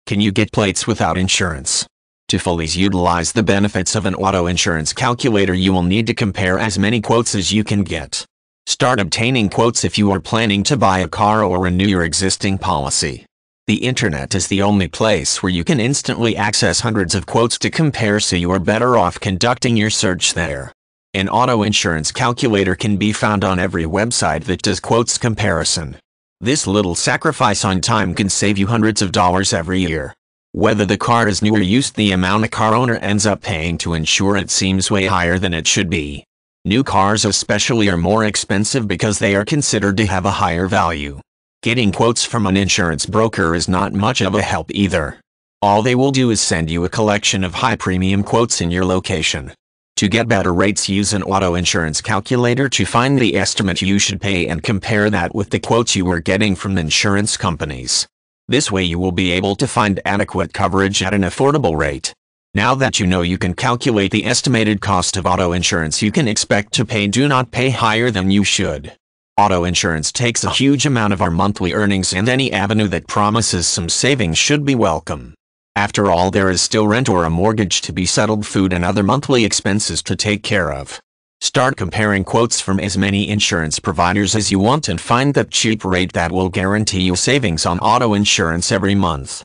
Can you get plates without insurance? To fully utilize the benefits of an auto insurance calculator, you will need to compare as many quotes as you can get. Start obtaining quotes if you are planning to buy a car or renew your existing policy. The internet is the only place where you can instantly access hundreds of quotes to compare, so you are better off conducting your search there. An auto insurance calculator can be found on every website that does quotes comparison. This little sacrifice on time can save you hundreds of dollars every year. Whether the car is new or used, the amount a car owner ends up paying to insure it seems way higher than it should be. New cars especially are more expensive because they are considered to have a higher value. Getting quotes from an insurance broker is not much of a help either. All they will do is send you a collection of high premium quotes in your location. To get better rates, use an auto insurance calculator to find the estimate you should pay and compare that with the quotes you are getting from the insurance companies. This way you will be able to find adequate coverage at an affordable rate. Now that you know you can calculate the estimated cost of auto insurance you can expect to pay, do not pay higher than you should. Auto insurance takes a huge amount of our monthly earnings, and any avenue that promises some savings should be welcome. After all, there is still rent or a mortgage to be settled, food and other monthly expenses to take care of. Start comparing quotes from as many insurance providers as you want and find that cheap rate that will guarantee you savings on auto insurance every month.